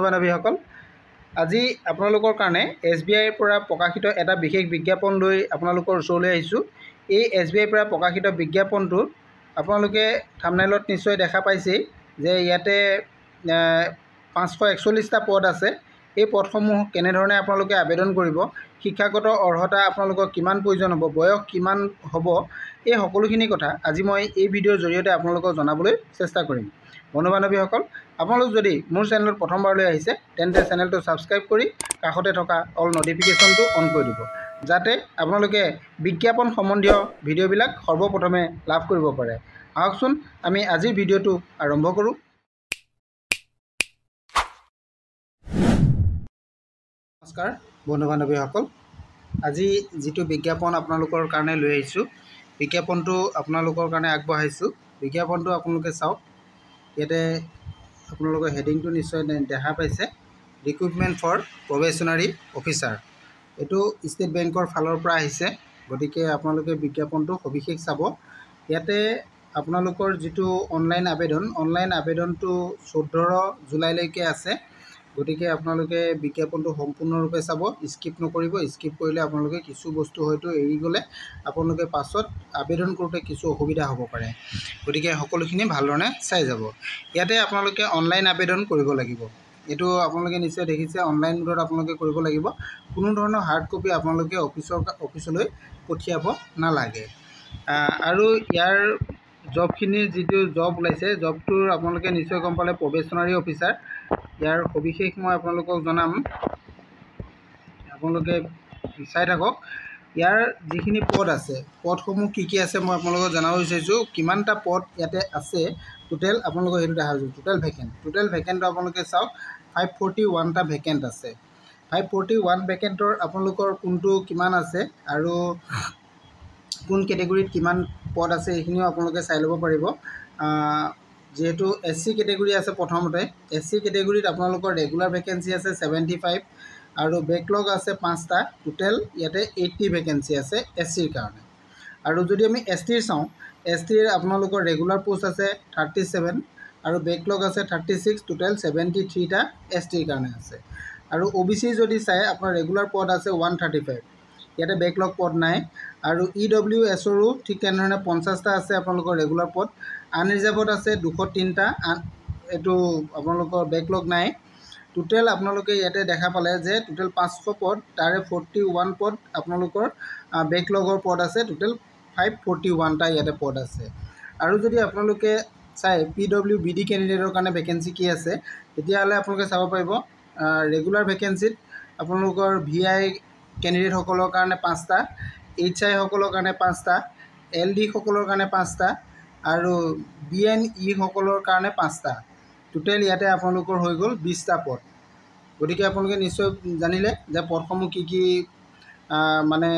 বান্ধৱীসকল, আজি আপোনালোকৰ কাৰণে SBIৰ পৰা প্ৰকাশিত এটা বিশেষ বিজ্ঞাপন লৈ আপোনালোকৰ ওচৰলৈ আহিছোঁ। এই SBIৰ পৰা প্ৰকাশিত বিজ্ঞাপনটো আপোনালোকে থাম্বনেইলত নিশ্চয় দেখা পাইছেই যে ইয়াতে 541টা পদ আছে। এই পদসমূহ কেনেধৰণে আপোনালোকে আবেদন কৰিব, শিক্ষাগত অৰ্হতা আপোনালোকৰ কিমান প্ৰয়োজন হ'ব, বয়স কিমান হ'ব, এই সকলোখিনি কথা আজি মই এই ভিডিঅ'ৰ জৰিয়তে আপোনালোকক জনাবলৈ চেষ্টা কৰিম। বন্ধু বান্ধৱীসকল, আপোনালোক যদি মোৰ চেনেলত প্ৰথমবাৰলৈ আহিছে তেন্তে চেনেলটো ছাবস্ক্ৰাইব কৰি কাষতে থকা অল নটিফিকেশ্যনটো অন কৰি দিব, যাতে আপোনালোকে বিজ্ঞাপন সম্বন্ধীয় ভিডিঅ'বিলাক সৰ্বপ্ৰথমে লাভ কৰিব পাৰে। আহকচোন আমি আজিৰ ভিডিঅ'টো আৰম্ভ কৰোঁ। নমস্কাৰ বন্ধু বান্ধৱীসকল, আজি যিটো বিজ্ঞাপন আপোনালোকৰ কাৰণে লৈ আহিছোঁ, বিজ্ঞাপনটো আপোনালোকৰ কাৰণে আগবঢ়াইছোঁ। বিজ্ঞাপনটো আপোনালোকে চাওক। ইয়াতে আপোনালোকৰ হেডিংটো নিশ্চয় দেখা পাইছে, ৰিক্ৰুটমেণ্ট ফৰ প্ৰবেশ্যনাৰী অফিচাৰ। এইটো ষ্টেট বেংকৰ ফালৰ পৰা আহিছে, গতিকে আপোনালোকে বিজ্ঞাপনটো সবিশেষ চাব। ইয়াতে আপোনালোকৰ যিটো অনলাইন আবেদনটো 14 জুলাইলৈকে আছে। গতিকে আপোনালোকে বিজ্ঞাপনটো সম্পূৰ্ণৰূপে চাব, স্কিপ নকৰিব। স্কিপ কৰিলে আপোনালোকে কিছু বস্তু হয়তো এৰি গ'লে আপোনালোকে পাছত আবেদন কৰোঁতে কিছু অসুবিধা হ'ব পাৰে। গতিকে সকলোখিনি ভালধৰণে চাই যাব। ইয়াতে আপোনালোকে অনলাইন আবেদন কৰিব লাগিব। এইটো আপোনালোকে নিশ্চয় দেখিছে, অনলাইন মোডত আপোনালোকে কৰিব লাগিব। কোনো ধৰণৰ হাৰ্ড কপি আপোনালোকে অফিচলৈ পঠিয়াব নালাগে। আৰু ইয়াৰ জবখিনিৰ যিটো জব ওলাইছে, জবটোৰ আপোনালোকে নিশ্চয় গম পালে, প্ৰবেশ্যনাৰী অফিচাৰ। ইয়াৰ সবিশেষ মই আপোনালোকক জনাম, আপোনালোকে চাই থাকক। ইয়াৰ যিখিনি পদ আছে, পদসমূহ কি আছে মই আপোনালোকক জনাব বিচাৰিছোঁ। কিমানটা পদ ইয়াতে আছে টোটেল আপোনালোকৰ সেইটো দেখা পাইছোঁ। টোটেল ভেকেণ্টটো আপোনালোকে চাওক, 541টা ভেকেণ্ট আছে। 541 ভেকেণ্টৰ আপোনালোকৰ কোনটো কিমান আছে আৰু কোন কেটেগৰীত কিমান পদ আছে এইখিনিও আপোনালোকে চাই ল'ব পাৰিব। যিহেতু SC কেটেগৰী আছে, প্ৰথমতে SC কেটেগৰীত আপোনালোকৰ ৰেগুলাৰ ভেকেঞ্চি আছে 75 আৰু বেকলগ আছে 5টা। টোটেল ইয়াতে 80 ভেকেঞ্চি আছে SCৰ কাৰণে। আৰু যদি আমি STৰ চাওঁ, STৰ আপোনালোকৰ ৰেগুলাৰ পোষ্ট আছে 37 আৰু বেকলগ আছে 36। টোটেল 73টা STৰ কাৰণে আছে। আৰু OBC যদি চাই, আপোনাৰ ৰেগুলাৰ পদ আছে 135, ইয়াতে বেকলগ পদ নাই। আৰু EWSৰো ঠিক তেনেধৰণে 50টা আছে আপোনালোকৰ ৰেগুলাৰ পদ। আনৰিজাৰ্ভত আছে 203টা, এইটো আপোনালোকৰ বেকলগ নাই। টোটেল আপোনালোকে ইয়াতে দেখা পালে যে টোটেল 500 পদ, তাৰে 41 পদ আপোনালোকৰ বেকলগৰ পদ আছে। টোটেল 541টা ইয়াতে পদ আছে। আৰু যদি আপোনালোকে চাই PWBD কেণ্ডিডেটৰ কাৰণে ভেকেঞ্চি কি আছে, তেতিয়াহ'লে আপোনালোকে চাব পাৰিব। ৰেগুলাৰ ভেকেঞ্চিত আপোনালোকৰ VI কেণ্ডিডেটসকলৰ কাৰণে 5টা, HI সকলৰ কাৰণে 5টা, LD সকলৰ কাৰণে 5টা আৰু BNE সকলৰ কাৰণে 5টা। টোটেল ইয়াতে আপোনালোকৰ হৈ গ'ল 20টা পদ। গতিকে আপোনালোকে নিশ্চয় জানিলে যে পদসমূহ কি মানে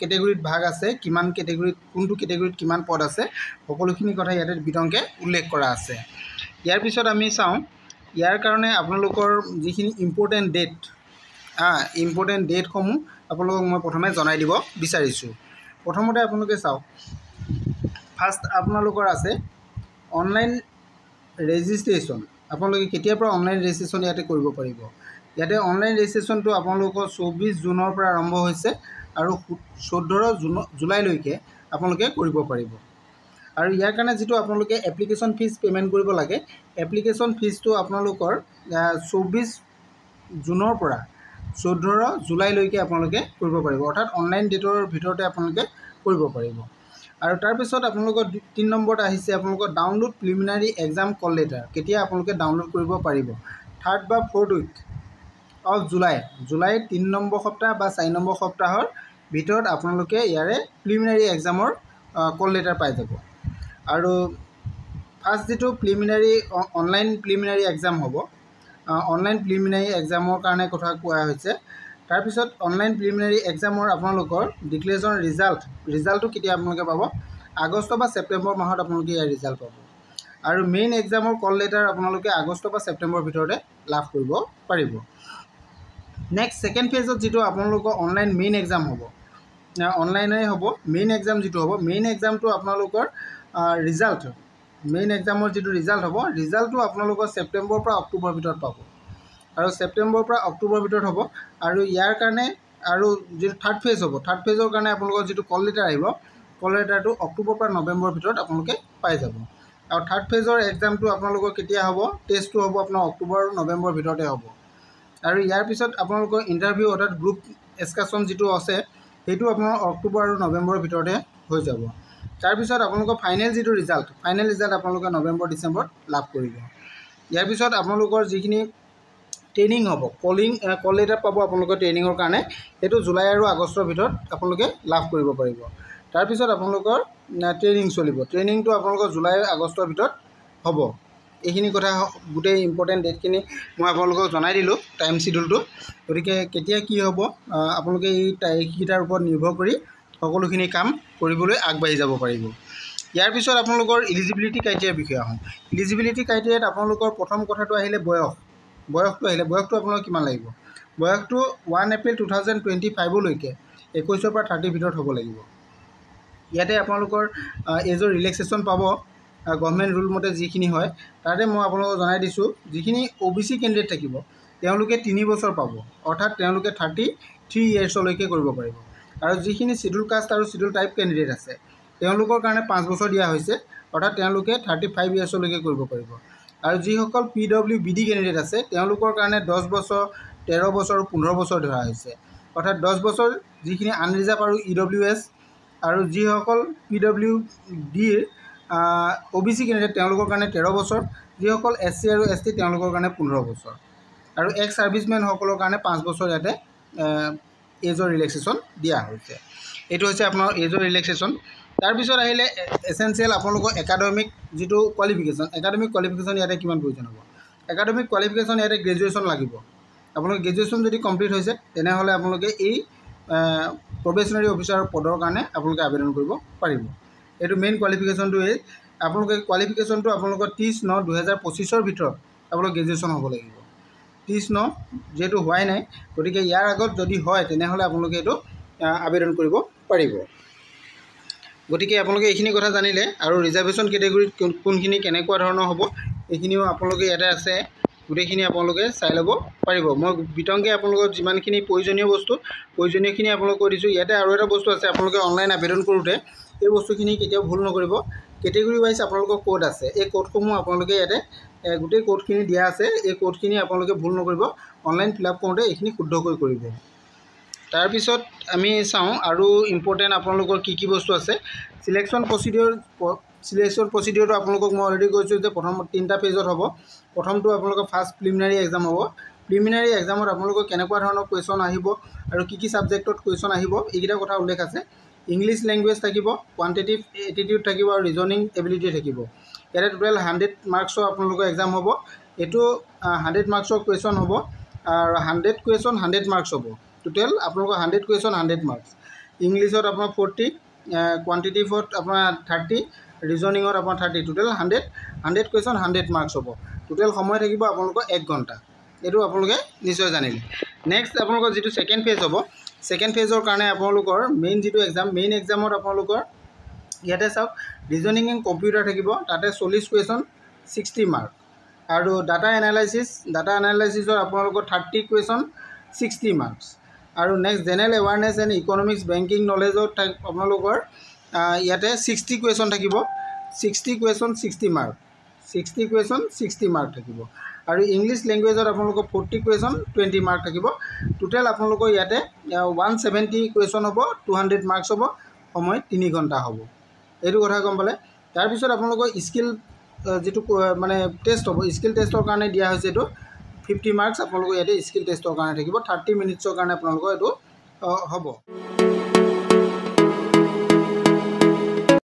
কেটেগৰীত ভাগ আছে, কিমান কেটেগৰীত, কোনটো কেটেগৰীত কিমান পদ আছে, সকলোখিনি কথা ইয়াতে বিতংকে উল্লেখ কৰা আছে। ইয়াৰ পিছত আমি চাওঁ, ইয়াৰ কাৰণে আপোনালোকৰ যিখিনি ইম্পৰ্টেণ্ট ডেটসমূহ আপোনালোকক মই প্ৰথমে জনাই দিব বিচাৰিছোঁ। প্ৰথমতে আপোনালোকে চাওক, ফাৰ্ষ্ট আপোনালোকৰ আছে অনলাইন ৰেজিষ্ট্ৰেশ্যন। আপোনালোকে কেতিয়াৰ পৰা অনলাইন ৰেজিষ্ট্ৰেশ্যন ইয়াতে কৰিব পাৰিব। ইয়াতে অনলাইন ৰেজিষ্ট্ৰেশ্যনটো আপোনালোকৰ 24 জুনৰ পৰা আৰম্ভ হৈছে আৰু 14 জুলাইলৈকে আপোনালোকে কৰিব পাৰিব। আৰু ইয়াৰ কাৰণে যিটো আপোনালোকে এপ্লিকেশ্যন ফিজ পে'মেণ্ট কৰিব লাগে, এপ্লিকেশ্যন ফিজটো আপোনালোকৰ 24 জুনৰ পৰা 14 জুলাইলৈকে আপোনালোকে কৰিব পাৰিব, অৰ্থাৎ অনলাইন ডেটৰ ভিতৰতে আপোনালোকে কৰিব পাৰিব। আৰু তাৰপিছত আপোনালোকৰ 3 নম্বৰত আহিছে আপোনালোকৰ ডাউনলোড প্ৰিলিমিনাৰী এক্সাম কল লেটাৰ। কেতিয়া আপোনালোকে ডাউনলোড কৰিব পাৰিব? 3rd বা 4th উইক অফ জুলাইৰ 3 নম্বৰ সপ্তাহ বা 4 নম্বৰ সপ্তাহৰ ভিতৰত আপোনালোকে ইয়াৰে প্ৰিলিমিনাৰী এক্সামৰ কল লেটাৰ পাই যাব। আৰু ফাৰ্ষ্ট যিটো অনলাইন প্ৰিলিমিনাৰী এক্সাম হ'ব, অনলাইন প্ৰিলিমিনাৰী এক্সামৰ কাৰণে কথা কোৱা হৈছে। তাৰপিছত অনলাইন প্ৰিলিমিনাৰী এক্সামৰ আপোনালোকৰ ডিক্লেৰেশ্যন ৰিজাল্টটো কেতিয়া আপোনালোকে পাব? আগষ্ট বা ছেপ্টেম্বৰ মাহত আপোনালোকে ইয়াৰ ৰিজাল্ট পাব। আৰু মেইন এক্সামৰ কল লেটাৰ আপোনালোকে আগষ্ট বা ছেপ্টেম্বৰৰ ভিতৰতে লাভ কৰিব পাৰিব। নেক্সট ছেকেণ্ড ফেজত যিটো আপোনালোকৰ অনলাইন মেইন এক্সাম হ'ব, অনলাইনেই হ'ব মেইন এক্সাম যিটো হ'ব, মেইন এক্সামটো আপোনালোকৰ মেইন এক্সামৰ যিটো ৰিজাল্ট হ'ব, ৰিজাল্টটো আপোনালোকৰ ছেপ্টেম্বৰৰ পৰা অক্টোবৰৰ ভিতৰত পাব। আৰু ছেপ্টেম্বৰৰ পৰা অক্টোবৰৰ ভিতৰত হ'ব। আৰু ইয়াৰ কাৰণে আৰু যিটো থাৰ্ড ফেজ হ'ব, থাৰ্ড ফেজৰ কাৰণে আপোনালোকৰ যিটো কল লেটাৰ আহিব, কল লেটাৰটো অক্টোবৰৰ পৰা নৱেম্বৰৰ ভিতৰত আপোনালোকে পাই যাব। আৰু থাৰ্ড ফেজৰ এক্সামটো আপোনালোকৰ কেতিয়া হ'ব, টেষ্টটো হ'ব আপোনাৰ অক্টোবৰ নৱেম্বৰৰ ভিতৰতে হ'ব। আৰু ইয়াৰ পিছত আপোনালোকৰ ইণ্টাৰভিউ অৰ্থাৎ গ্ৰুপ এক্সকাৰ্ছন যিটো আছে সেইটো আপোনাৰ অক্টোবৰ আৰু নৱেম্বৰৰ ভিতৰতে হৈ যাব। তাৰপিছত আপোনালোকৰ ফাইনেল যিটো ৰিজাল্ট, ফাইনেল ৰিজাল্ট আপোনালোকে নৱেম্বৰ ডিচেম্বৰত লাভ কৰিব। ইয়াৰ পিছত আপোনালোকৰ যিখিনি ট্ৰেইনিং হ'ব, কল লেটাৰ পাব আপোনালোকৰ ট্ৰেইনিঙৰ কাৰণে, সেইটো জুলাই আৰু আগষ্টৰ ভিতৰত আপোনালোকে লাভ কৰিব পাৰিব। তাৰপিছত আপোনালোকৰ ট্ৰেইনিং চলিব, ট্ৰেইনিংটো আপোনালোকৰ জুলাই আগষ্টৰ ভিতৰত হ'ব। এইখিনি কথা গোটেই ইম্পৰ্টেণ্ট ডেটখিনি মই আপোনালোকক জনাই দিলোঁ, টাইম চিডিউলটো। গতিকে কেতিয়া কি হ'ব আপোনালোকে এই তাৰিখকেইটাৰ ওপৰত নিৰ্ভৰ কৰি সকলোখিনি কাম কৰিবলৈ আগবাঢ়ি যাব পাৰিব। ইয়াৰ পিছত আপোনালোকৰ ইলিজিবিলিটি ক্ৰাইটেৰিয়াৰ বিষয়ে আহোঁ। ইলিজিবিলিটি ক্ৰাইটেৰিয়াত আপোনালোকৰ প্ৰথম কথাটো আহিলে বয়সটো আহিলে। বয়সটো আপোনালোকৰ কিমান লাগিব? বয়সটো 1 এপ্ৰিল 2025লৈকে 21ৰ পৰা 30ৰ ভিতৰত হ'ব লাগিব। ইয়াতে আপোনালোকৰ এজৰ ৰিলেক্সেশ্যন পাব গভৰ্ণমেণ্ট ৰুল মতে যিখিনি হয়। তাতে মই আপোনালোকক জনাই দিছোঁ, যিখিনি OBC কেণ্ডিডেট থাকিব তেওঁলোকে 3 বছৰ পাব, অৰ্থাৎ তেওঁলোকে 33 ইয়াৰ্ছলৈকে কৰিব পাৰিব। আৰু যিখিনি চিডুল কাষ্ট আৰু চিডুল টাইপ কেণ্ডিডেট আছে তেওঁলোকৰ কাৰণে 5 বছৰ দিয়া হৈছে, অৰ্থাৎ তেওঁলোকে 35 ইয়াৰ্ছলৈকে কৰিব পাৰিব। আৰু যিসকল PWBD কেণ্ডিডেট আছে তেওঁলোকৰ কাৰণে 10 বছৰ, 13 বছৰ আৰু 15 বছৰ ধৰা হৈছে, অৰ্থাৎ 10 বছৰ যিখিনি আনৰিজাৰ্ভ আৰু EWS। আৰু যিসকল PWDৰ OBC কেণ্ডিডেট তেওঁলোকৰ কাৰণে 13 বছৰ, যিসকল SC আৰু ST তেওঁলোকৰ কাৰণে 15 বছৰ। আৰু এক্স ছাৰ্ভিচমেনসকলৰ কাৰণে 5 বছৰ ইয়াতে এজৰ ৰিলেক্সেশ্যন দিয়া হৈছে। এইটো হৈছে আপোনাৰ এজৰ ৰিলেক্সেশ্যন। তাৰপিছত আহিলে এছেঞ্চিয়েল আপোনালোকৰ একাডেমিক যিটো কোৱালিফিকেশ্যন, একাডেমিক কোৱালিফিকেশ্যন ইয়াতে কিমান প্ৰয়োজন হ'ব? একাডেমিক কোৱালিফিকেশ্যন ইয়াতে গ্ৰেজুৱেশ্যন লাগিব। আপোনালোকে গ্ৰেজুৱেশ্যন যদি কমপ্লিট হৈছে তেনেহ'লে আপোনালোকে এই প্ৰবেশ্যনাৰী অফিচাৰৰ পদৰ কাৰণে আপোনালোকে আবেদন কৰিব পাৰিব। এইটো মেইন কোৱালিফিকেশ্যনটোৱেই। আপোনালোকে কোৱালিফিকেশ্যনটো আপোনালোকৰ 30/9/2025ৰ ভিতৰত আপোনালোকৰ গ্ৰেজুৱেশ্যন হ'ব লাগিব। 30/9 যিহেতু হোৱাই নাই, গতিকে ইয়াৰ আগত যদি হয় তেনেহ'লে আপোনালোকে এইটো আবেদন কৰিব পাৰিব। গতিকে আপোনালোকে এইখিনি কথা জানিলে। আৰু ৰিজাৰ্ভেশ্যন কেটেগৰীত কোনখিনি কেনেকুৱা ধৰণৰ হ'ব এইখিনিও আপোনালোকে ইয়াতে আছে, গোটেইখিনি আপোনালোকে চাই ল'ব পাৰিব। মই বিতংকৈ আপোনালোকক যিমানখিনি প্ৰয়োজনীয়খিনি আপোনালোকক কৈ দিছোঁ। ইয়াতে আৰু এটা বস্তু আছে, আপোনালোকে অনলাইন আবেদন কৰোঁতে এই বস্তুখিনি কেতিয়াও ভুল নকৰিব। কেটেগৰী ৱাইজ আপোনালোকৰ কোড আছে, এই কোডসমূহ আপোনালোকে ইয়াতে গোটেই কোডখিনি দিয়া আছে। এই কোডখিনি আপোনালোকে ভুল নকৰিব, অনলাইন ফিল আপ কৰোঁতে এইখিনি শুদ্ধকৈ কৰিব। তাৰপিছত আমি চাওঁ আৰু ইম্পৰ্টেণ্ট আপোনালোকৰ কি কি বস্তু আছে। চিলেকশ্যন প্ৰচিডিঅ'ৰটো আপোনালোকক মই অলৰেডি কৈছোঁ যে প্ৰথম 3টা ফেজত হ'ব। প্ৰথমটো আপোনালোকৰ ফাৰ্ষ্ট প্ৰিলিমিনাৰী এক্সাম হ'ব। প্ৰিলিমিনাৰী এক্সামত আপোনালোকৰ কেনেকুৱা ধৰণৰ কুৱেশ্যন আহিব আৰু কি ছাবজেক্টত কুৱেশ্যন আহিব এইকেইটা কথা উল্লেখ আছে। ইংলিছ লেংগুৱেজ থাকিব, কোৱান্টিটিভ এটিটিউড থাকিব আৰু ৰিজনিং এবিলিটি থাকিব। ইয়াতে টোটেল 100 মাৰ্কছৰ আপোনালোকৰ এক্সাম হ'ব। এইটো 100 মাৰ্কছৰ কুৱেশ্যন হ'ব আৰু 100 কুৱেশ্যন 100 মাৰ্কছ হ'ব। টোটেল আপোনালোকৰ 100 কুৱেশ্যন 100 মাৰ্কছ। ইংলিছত আপোনাৰ 40, কোৱান্টিটিভত আপোনাৰ 30, ৰিজনিঙত আপোনাৰ 30, টোটেল 100 কুৱেশ্যন 100 মাৰ্কছ হ'ব। টোটেল সময় থাকিব আপোনালোকৰ 1 ঘণ্টা। এইটো আপোনালোকে নিশ্চয় জানিলে। নেক্সট আপোনালোকৰ যিটো ছেকেণ্ড ফেজ হ'ব, ছেকেণ্ড ফেজৰ কাৰণে আপোনালোকৰ মেইন যিটো এক্সাম, মেইন এক্সামত আপোনালোকৰ ইয়াতে চাওক ৰিজনিং এণ্ড কম্পিউটাৰ থাকিব। তাতে 40 কুৱেশ্যন 60 মাৰ্ক। আৰু ডাটা এনালাইচিছৰ আপোনালোকৰ 30 কুৱেশ্যন 60 মাৰ্কছ। আৰু next general awareness and economics banking নলেজত আপোনালোকৰ ইয়াতে 60 কুৱেশ্যন থাকিব। 60 কুৱেশ্যন 60 মাৰ্ক, 60 কুৱেশ্যন 60 মাৰ্ক থাকিব। আৰু ইংলিছ লেংগুৱেজত আপোনালোকৰ 40 কুৱেশ্যন 20 মাৰ্ক থাকিব। টোটেল আপোনালোকৰ ইয়াতে 170 কুৱেশ্যন হ'ব, 200 মাৰ্কছ হ'ব, সময় 3 ঘণ্টা হ'ব। এইটো কথা গম পালে। তাৰপিছত আপোনালোকৰ স্কিল যিটো মানে টেষ্ট হ'ব, স্কিল টেষ্টৰ কাৰণে দিয়া হৈছে এইটো 50 মাৰ্কছ আপোনালোকৰ ইয়াতে স্কিল টেষ্টৰ কাৰণে থাকিব। 30 মিনিটছৰ কাৰণে আপোনালোকৰ এইটো হ'ব।